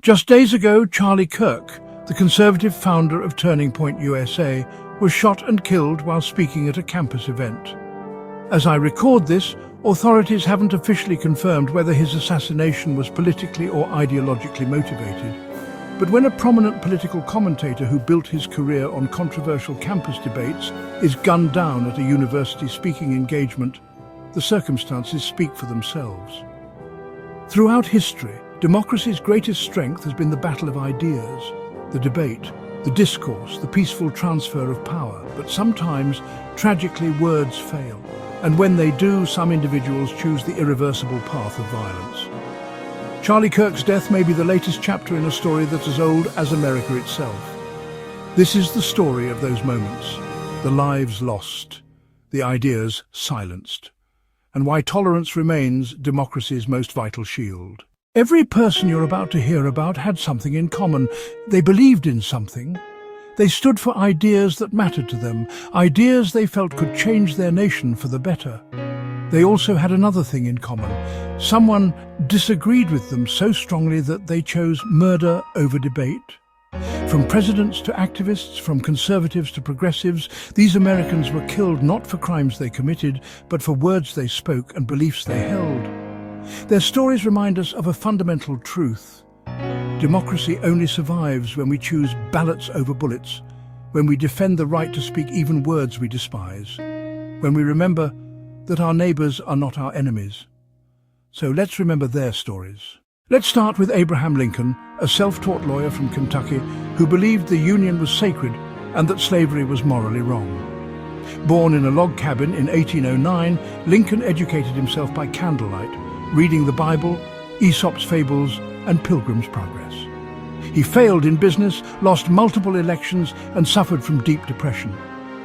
Just days ago, Charlie Kirk, the conservative founder of Turning Point USA, was shot and killed while speaking at a campus event. As I record this, authorities haven't officially confirmed whether his assassination was politically or ideologically motivated. But when a prominent political commentator who built his career on controversial campus debates is gunned down at a university speaking engagement, the circumstances speak for themselves. Throughout history, democracy's greatest strength has been the battle of ideas, the debate, the discourse, the peaceful transfer of power. But sometimes, tragically, words fail. And when they do, some individuals choose the irreversible path of violence. Charlie Kirk's death may be the latest chapter in a story that's as old as America itself. This is the story of those moments, the lives lost, the ideas silenced, and why tolerance remains democracy's most vital shield. Every person you're about to hear about had something in common. They believed in something. They stood for ideas that mattered to them, ideas they felt could change their nation for the better. They also had another thing in common. Someone disagreed with them so strongly that they chose murder over debate. From presidents to activists, from conservatives to progressives, these Americans were killed not for crimes they committed, but for words they spoke and beliefs they held. Their stories remind us of a fundamental truth. Democracy only survives when we choose ballots over bullets, when we defend the right to speak even words we despise, when we remember that our neighbors are not our enemies. So let's remember their stories. Let's start with Abraham Lincoln, a self-taught lawyer from Kentucky who believed the Union was sacred and that slavery was morally wrong. Born in a log cabin in 1809, Lincoln educated himself by candlelight, reading the Bible, Aesop's fables, and Pilgrim's Progress. He failed in business, lost multiple elections, and suffered from deep depression.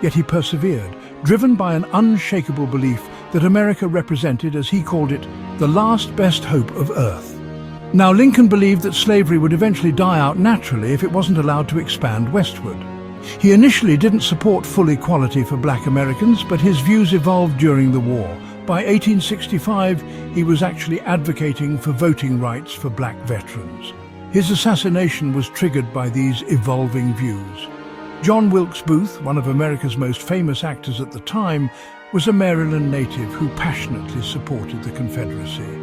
Yet he persevered, driven by an unshakable belief that America represented, as he called it, the last best hope of Earth. Now, Lincoln believed that slavery would eventually die out naturally if it wasn't allowed to expand westward. He initially didn't support full equality for black Americans, but his views evolved during the war. By 1865, he was actually advocating for voting rights for black veterans. His assassination was triggered by these evolving views. John Wilkes Booth, one of America's most famous actors at the time, was a Maryland native who passionately supported the Confederacy.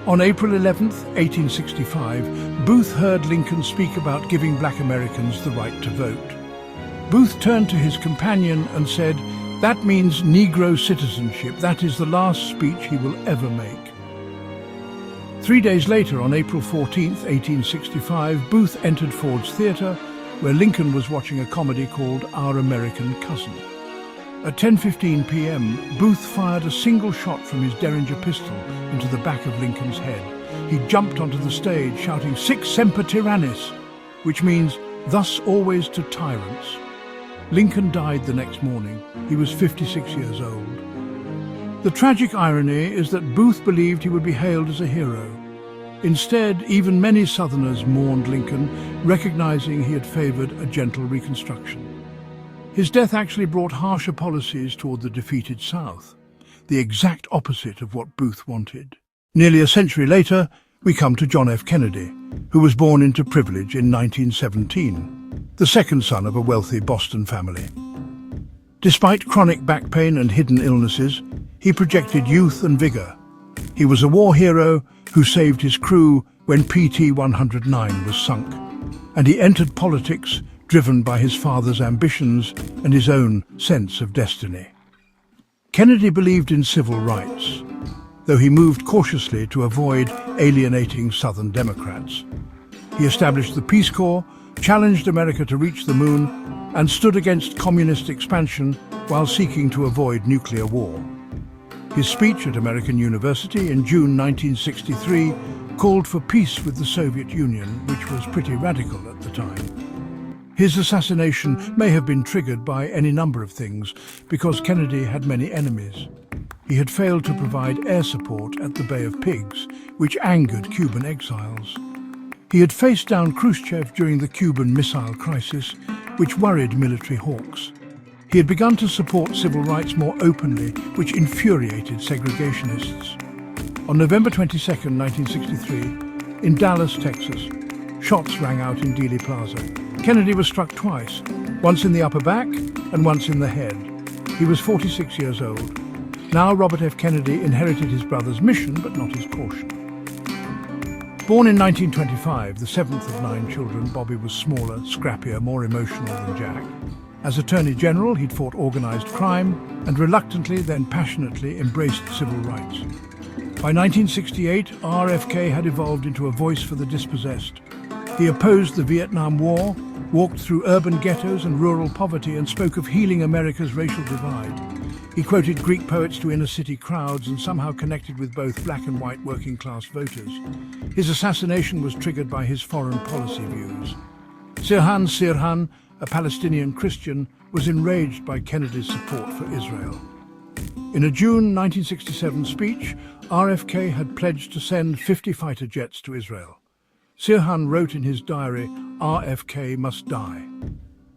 On April 11, 1865, Booth heard Lincoln speak about giving black Americans the right to vote. Booth turned to his companion and said, "That means Negro citizenship. That is the last speech he will ever make." 3 days later, on April 14, 1865, Booth entered Ford's Theatre, where Lincoln was watching a comedy called Our American Cousin. At 10:15 p.m., Booth fired a single shot from his Derringer pistol into the back of Lincoln's head. He jumped onto the stage shouting, "Sic semper tyrannis," which means, "Thus always to tyrants." Lincoln died the next morning. He was 56 years old. The tragic irony is that Booth believed he would be hailed as a hero. Instead, even many Southerners mourned Lincoln, recognizing he had favored a gentle Reconstruction. His death actually brought harsher policies toward the defeated South, the exact opposite of what Booth wanted. Nearly a century later, we come to John F. Kennedy, who was born into privilege in 1917, the second son of a wealthy Boston family. Despite chronic back pain and hidden illnesses, he projected youth and vigor. He was a war hero who saved his crew when PT-109 was sunk, and he entered politics driven by his father's ambitions and his own sense of destiny. Kennedy believed in civil rights, though he moved cautiously to avoid alienating Southern Democrats. He established the Peace Corps, challenged America to reach the moon, and stood against communist expansion while seeking to avoid nuclear war. His speech at American University in June 1963 called for peace with the Soviet Union, which was pretty radical at the time. His assassination may have been triggered by any number of things, because Kennedy had many enemies. He had failed to provide air support at the Bay of Pigs, which angered Cuban exiles. He had faced down Khrushchev during the Cuban Missile Crisis, which worried military hawks. He had begun to support civil rights more openly, which infuriated segregationists. On November 22, 1963, in Dallas, Texas, Shots rang out in Dealey Plaza. Kennedy was struck twice, once in the upper back and once in the head. He was 46 years old. Now Robert F. Kennedy inherited his brother's mission, but not his portion. Born in 1925, the seventh of 9 children, Bobby was smaller, scrappier, more emotional than Jack. As Attorney General, he'd fought organised crime and reluctantly, then passionately, embraced civil rights. By 1968, RFK had evolved into a voice for the dispossessed. He opposed the Vietnam War, walked through urban ghettos and rural poverty, and spoke of healing America's racial divide. He quoted Greek poets to inner-city crowds and somehow connected with both black and white working-class voters. His assassination was triggered by his foreign policy views. Sirhan, a Palestinian Christian, was enraged by Kennedy's support for Israel. In a June 1967 speech, RFK had pledged to send 50 fighter jets to Israel. Sirhan wrote in his diary, "RFK must die."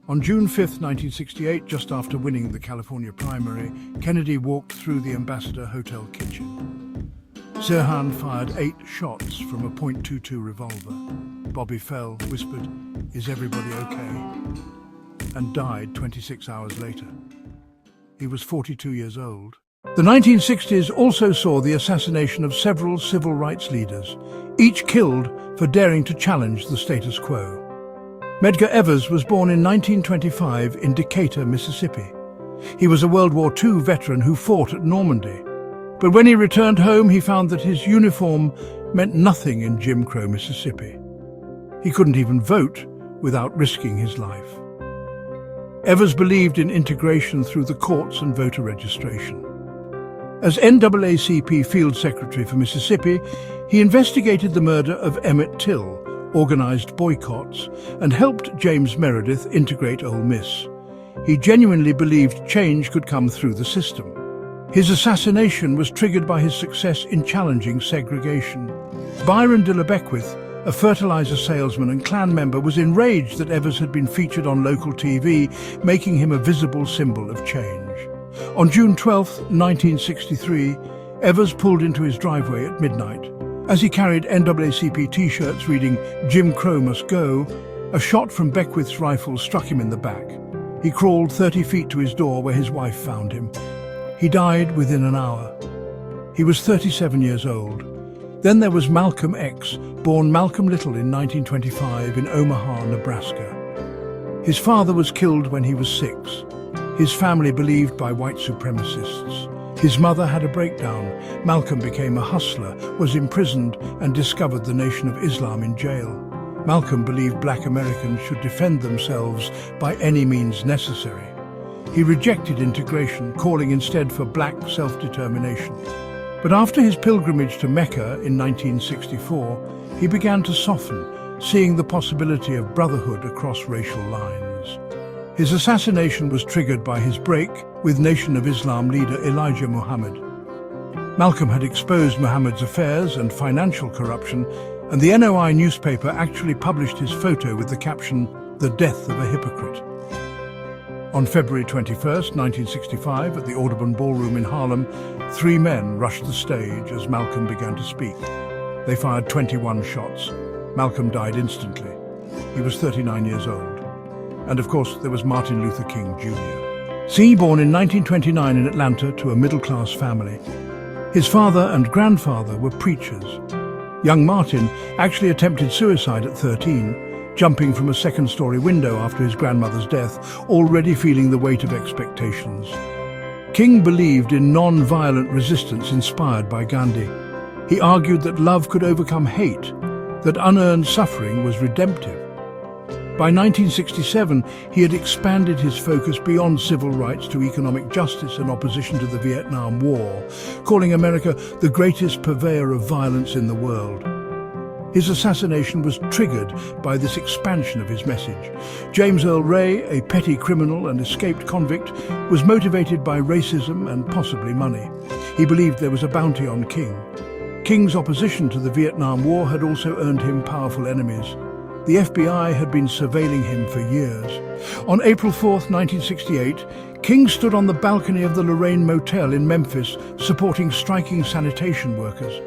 On June 5, 1968, just after winning the California primary, Kennedy walked through the Ambassador Hotel kitchen. Sirhan fired 8 shots from a .22 revolver. Bobby fell, whispered, "Is everybody okay?" and died 26 hours later. He was 42 years old. The 1960s also saw the assassination of several civil rights leaders, each killed for daring to challenge the status quo. Medgar Evers was born in 1925 in Decatur, Mississippi. He was a World War II veteran who fought at Normandy. But when he returned home, he found that his uniform meant nothing in Jim Crow, Mississippi. He couldn't even vote without risking his life. Evers believed in integration through the courts and voter registration. As NAACP Field Secretary for Mississippi, he investigated the murder of Emmett Till, organized boycotts, and helped James Meredith integrate Ole Miss. He genuinely believed change could come through the system. His assassination was triggered by his success in challenging segregation. Byron de la Beckwith, a fertilizer salesman and Klan member, was enraged that Evers had been featured on local TV, making him a visible symbol of change. On June 12, 1963, Evers pulled into his driveway at midnight. As he carried NAACP T-shirts reading "Jim Crow must go," a shot from Beckwith's rifle struck him in the back. He crawled 30 feet to his door where his wife found him. He died within an hour. He was 37 years old. Then there was Malcolm X, born Malcolm Little in 1925 in Omaha, Nebraska. His father was killed when he was 6. His family believed by white supremacists. His mother had a breakdown. Malcolm became a hustler, was imprisoned, and discovered the Nation of Islam in jail. Malcolm believed black Americans should defend themselves by any means necessary. He rejected integration, calling instead for black self-determination. But after his pilgrimage to Mecca in 1964, he began to soften, seeing the possibility of brotherhood across racial lines. His assassination was triggered by his break with Nation of Islam leader Elijah Muhammad. Malcolm had exposed Muhammad's affairs and financial corruption, and the NOI newspaper actually published his photo with the caption, "The Death of a Hypocrite." On February 21, 1965, at the Audubon Ballroom in Harlem, 3 men rushed the stage as Malcolm began to speak. They fired 21 shots. Malcolm died instantly. He was 39 years old. And of course, there was Martin Luther King Jr. Born in 1929 in Atlanta to a middle-class family. His father and grandfather were preachers. Young Martin actually attempted suicide at 13, jumping from a second-story window after his grandmother's death, already feeling the weight of expectations. King believed in non-violent resistance inspired by Gandhi. He argued that love could overcome hate, that unearned suffering was redemptive. By 1967, he had expanded his focus beyond civil rights to economic justice and opposition to the Vietnam War, calling America the greatest purveyor of violence in the world. His assassination was triggered by this expansion of his message. James Earl Ray, a petty criminal and escaped convict, was motivated by racism and possibly money. He believed there was a bounty on King. King's opposition to the Vietnam War had also earned him powerful enemies. The FBI had been surveilling him for years. On April 4, 1968, King stood on the balcony of the Lorraine Motel in Memphis, supporting striking sanitation workers.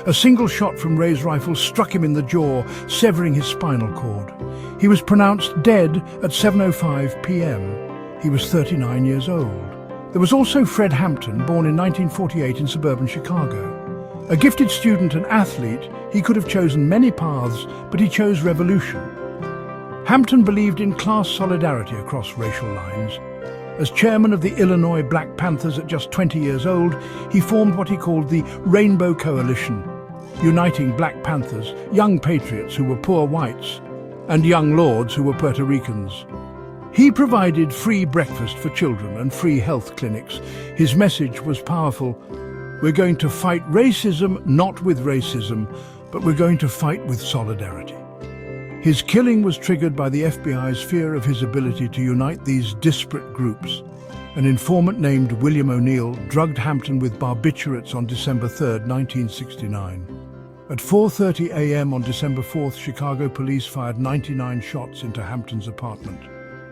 A single shot from Ray's rifle struck him in the jaw, severing his spinal cord. He was pronounced dead at 7:05 p.m. He was 39 years old. There was also Fred Hampton, born in 1948 in suburban Chicago. A gifted student and athlete, he could have chosen many paths, but he chose revolution. Hampton believed in class solidarity across racial lines. As chairman of the Illinois Black Panthers at just 20 years old, he formed what he called the Rainbow Coalition, uniting Black Panthers, young patriots who were poor whites, and young lords who were Puerto Ricans. He provided free breakfast for children and free health clinics. His message was powerful. We're going to fight racism, not with racism, but we're going to fight with solidarity. His killing was triggered by the FBI's fear of his ability to unite these disparate groups. An informant named William O'Neill drugged Hampton with barbiturates on December 3, 1969. At 4:30 a.m. on December 4th, Chicago police fired 99 shots into Hampton's apartment.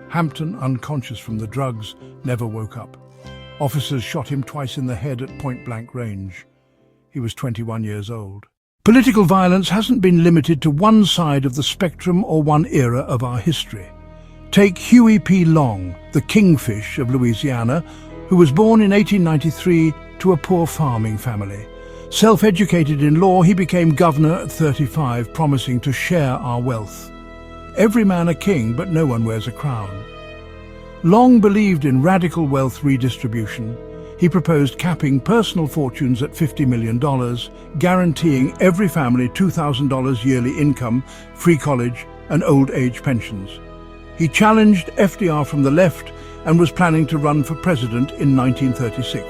Hampton, unconscious from the drugs, never woke up. Officers shot him twice in the head at point-blank range. He was 21 years old. Political violence hasn't been limited to one side of the spectrum or one era of our history. Take Huey P. Long, the Kingfish of Louisiana, who was born in 1893 to a poor farming family. Self-educated in law, he became governor at 35, promising to share our wealth. Every man a king, but no one wears a crown. Long believed in radical wealth redistribution. He proposed capping personal fortunes at $50 million, guaranteeing every family $2,000 yearly income, free college, and old age pensions. He challenged FDR from the left and was planning to run for president in 1936.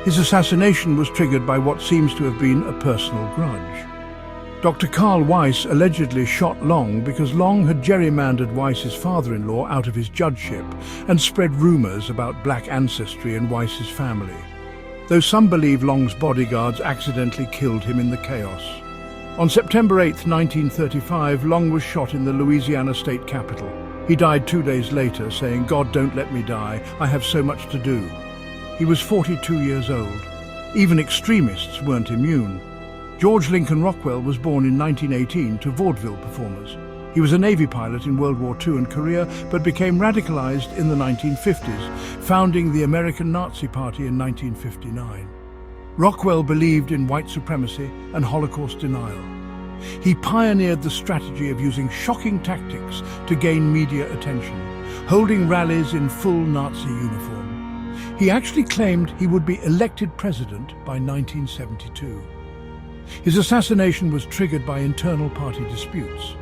His assassination was triggered by what seems to have been a personal grudge. Dr. Carl Weiss allegedly shot Long because Long had gerrymandered Weiss's father-in-law out of his judgeship and spread rumors about black ancestry in Weiss's family, though some believe Long's bodyguards accidentally killed him in the chaos. On September 8, 1935, Long was shot in the Louisiana state capitol. He died 2 days later, saying, "God, don't let me die. I have so much to do." He was 42 years old. Even extremists weren't immune. George Lincoln Rockwell was born in 1918 to vaudeville performers. He was a Navy pilot in World War II and Korea, but became radicalized in the 1950s, founding the American Nazi Party in 1959. Rockwell believed in white supremacy and Holocaust denial. He pioneered the strategy of using shocking tactics to gain media attention, holding rallies in full Nazi uniform. He actually claimed he would be elected president by 1972. His assassination was triggered by internal party disputes.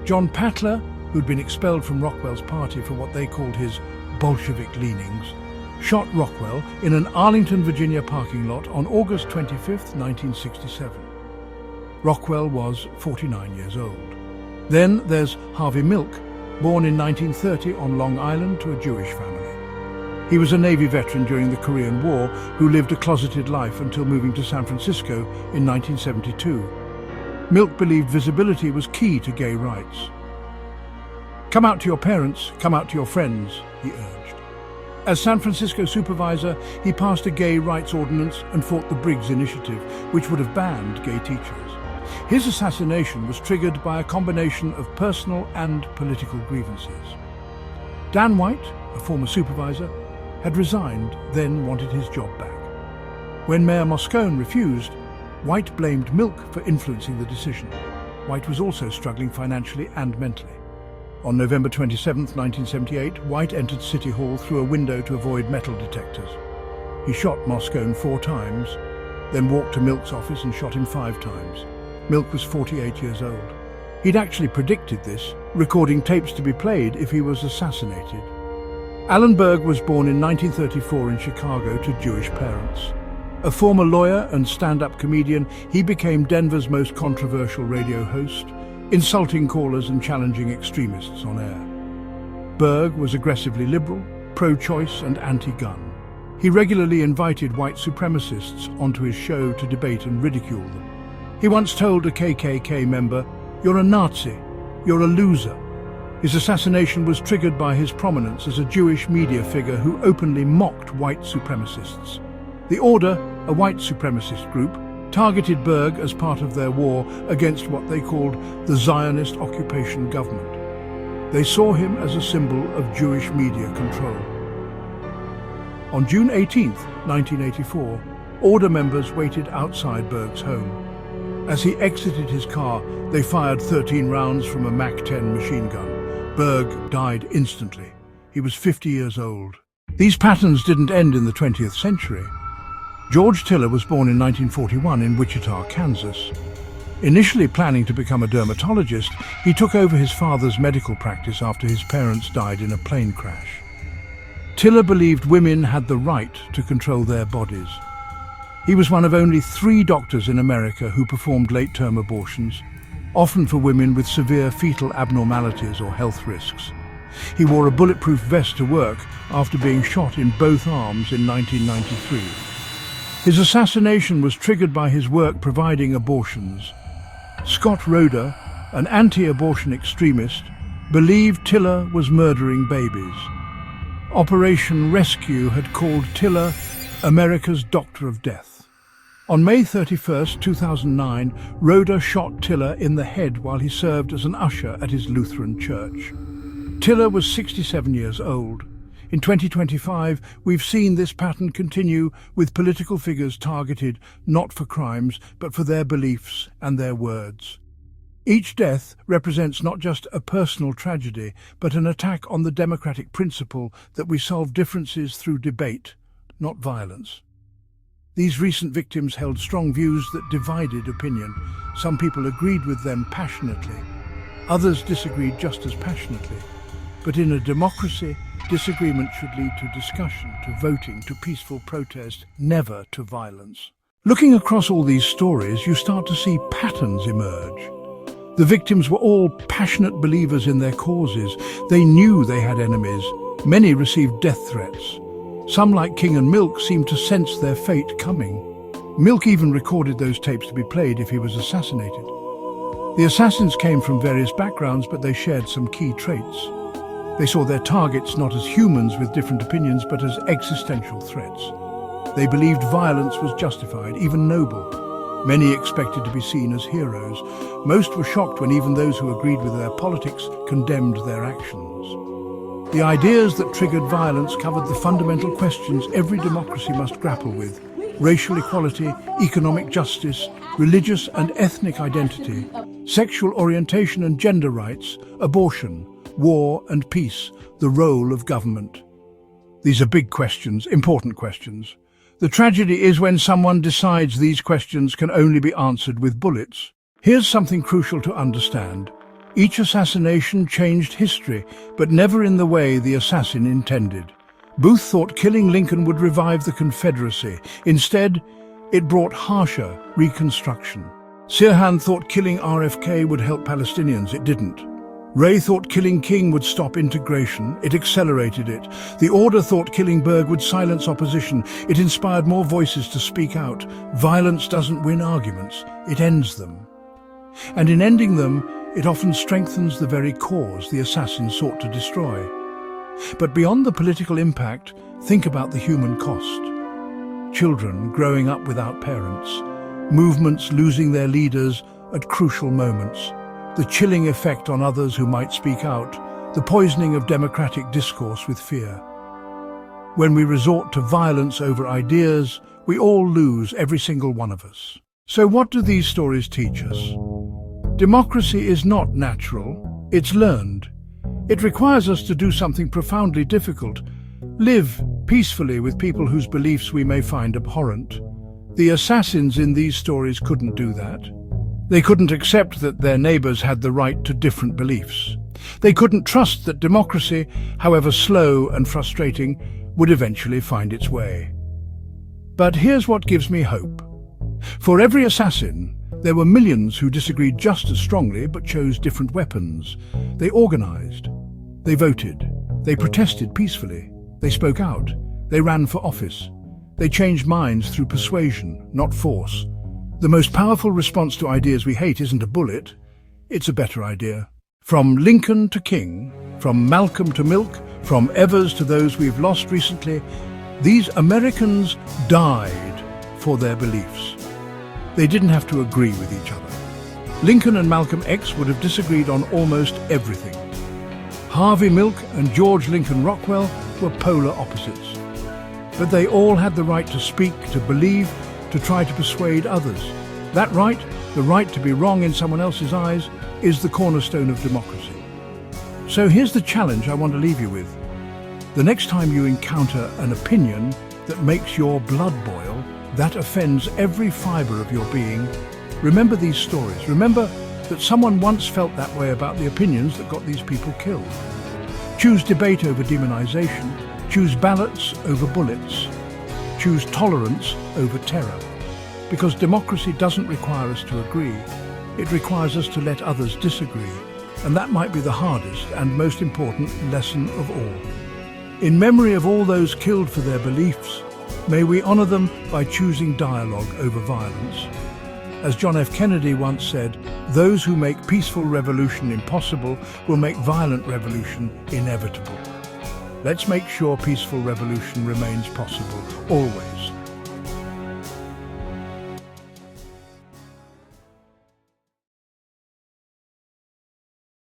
John Patler, who'd been expelled from Rockwell's party for what they called his Bolshevik leanings, shot Rockwell in an Arlington, Virginia parking lot on August 25, 1967. Rockwell was 49 years old. Then there's Harvey Milk, born in 1930 on Long Island to a Jewish family. He was a Navy veteran during the Korean War who lived a closeted life until moving to San Francisco in 1972. Milk believed visibility was key to gay rights. "Come out to your parents, come out to your friends," he urged. As San Francisco supervisor, he passed a gay rights ordinance and fought the Briggs Initiative, which would have banned gay teachers. His assassination was triggered by a combination of personal and political grievances. Dan White, a former supervisor, had resigned, then wanted his job back. When Mayor Moscone refused, White blamed Milk for influencing the decision. White was also struggling financially and mentally. On November 27, 1978, White entered City Hall through a window to avoid metal detectors. He shot Moscone 4 times, then walked to Milk's office and shot him 5 times. Milk was 48 years old. He'd actually predicted this, recording tapes to be played if he was assassinated. Alan Berg was born in 1934 in Chicago to Jewish parents. A former lawyer and stand-up comedian, he became Denver's most controversial radio host, insulting callers and challenging extremists on air. Berg was aggressively liberal, pro-choice and anti-gun. He regularly invited white supremacists onto his show to debate and ridicule them. He once told a KKK member, "You're a Nazi, you're a loser." His assassination was triggered by his prominence as a Jewish media figure who openly mocked white supremacists. The Order, a white supremacist group, targeted Berg as part of their war against what they called the Zionist occupation government. They saw him as a symbol of Jewish media control. On June 18, 1984, order members waited outside Berg's home. As he exited his car, they fired 13 rounds from a MAC-10 machine gun. Berg died instantly. He was 50 years old. These patterns didn't end in the 20th century. George Tiller was born in 1941 in Wichita, Kansas. Initially planning to become a dermatologist, he took over his father's medical practice after his parents died in a plane crash. Tiller believed women had the right to control their bodies. He was one of only 3 doctors in America who performed late-term abortions, often for women with severe fetal abnormalities or health risks. He wore a bulletproof vest to work after being shot in both arms in 1993. His assassination was triggered by his work providing abortions. Scott Roeder, an anti-abortion extremist, believed Tiller was murdering babies. Operation Rescue had called Tiller America's Doctor of Death. On May 31, 2009, Roeder shot Tiller in the head while he served as an usher at his Lutheran church. Tiller was 67 years old. In 2025, we've seen this pattern continue with political figures targeted not for crimes, but for their beliefs and their words. Each death represents not just a personal tragedy, but an attack on the democratic principle that we solve differences through debate, not violence. These recent victims held strong views that divided opinion. Some people agreed with them passionately. Others disagreed just as passionately. But in a democracy, disagreement should lead to discussion, to voting, to peaceful protest, never to violence. Looking across all these stories, you start to see patterns emerge. The victims were all passionate believers in their causes. They knew they had enemies. Many received death threats. Some, like King and Milk, seemed to sense their fate coming. Milk even recorded those tapes to be played if he was assassinated. The assassins came from various backgrounds, but they shared some key traits. They saw their targets not as humans with different opinions, but as existential threats. They believed violence was justified, even noble. Many expected to be seen as heroes. Most were shocked when even those who agreed with their politics condemned their actions. The ideas that triggered violence covered the fundamental questions every democracy must grapple with: racial equality, economic justice, religious and ethnic identity, sexual orientation and gender rights, abortion, war and peace, the role of government. These are big questions, important questions. The tragedy is when someone decides these questions can only be answered with bullets. Here's something crucial to understand. Each assassination changed history, but never in the way the assassin intended. Booth thought killing Lincoln would revive the Confederacy. Instead, it brought harsher Reconstruction. Sirhan thought killing RFK would help Palestinians. It didn't. Ray thought killing King would stop integration. It accelerated it. The Order thought killing Berg would silence opposition. It inspired more voices to speak out. Violence doesn't win arguments. It ends them. And in ending them, it often strengthens the very cause the assassin sought to destroy. But beyond the political impact, think about the human cost. Children growing up without parents, movements losing their leaders at crucial moments, the chilling effect on others who might speak out, the poisoning of democratic discourse with fear. When we resort to violence over ideas, we all lose, every single one of us. So what do these stories teach us? Democracy is not natural, it's learned. It requires us to do something profoundly difficult: live peacefully with people whose beliefs we may find abhorrent. The assassins in these stories couldn't do that. They couldn't accept that their neighbors had the right to different beliefs. They couldn't trust that democracy, however slow and frustrating, would eventually find its way. But here's what gives me hope. For every assassin, there were millions who disagreed just as strongly but chose different weapons. They organized. They voted. They protested peacefully. They spoke out. They ran for office. They changed minds through persuasion, not force. The most powerful response to ideas we hate isn't a bullet, it's a better idea. From Lincoln to King, from Malcolm to Milk, from Evers to those we've lost recently, these Americans died for their beliefs. They didn't have to agree with each other. Lincoln and Malcolm X would have disagreed on almost everything. Harvey Milk and George Lincoln Rockwell were polar opposites. But they all had the right to speak, to believe, to try to persuade others. That right, the right to be wrong in someone else's eyes, is the cornerstone of democracy. So here's the challenge I want to leave you with. The next time you encounter an opinion that makes your blood boil, that offends every fibre of your being, remember these stories. Remember that someone once felt that way about the opinions that got these people killed. Choose debate over demonization. Choose ballots over bullets. Choose tolerance over terror. Because democracy doesn't require us to agree. It requires us to let others disagree. And that might be the hardest and most important lesson of all. In memory of all those killed for their beliefs, may we honor them by choosing dialogue over violence. As John F. Kennedy once said, those who make peaceful revolution impossible will make violent revolution inevitable. Let's make sure peaceful revolution remains possible, always.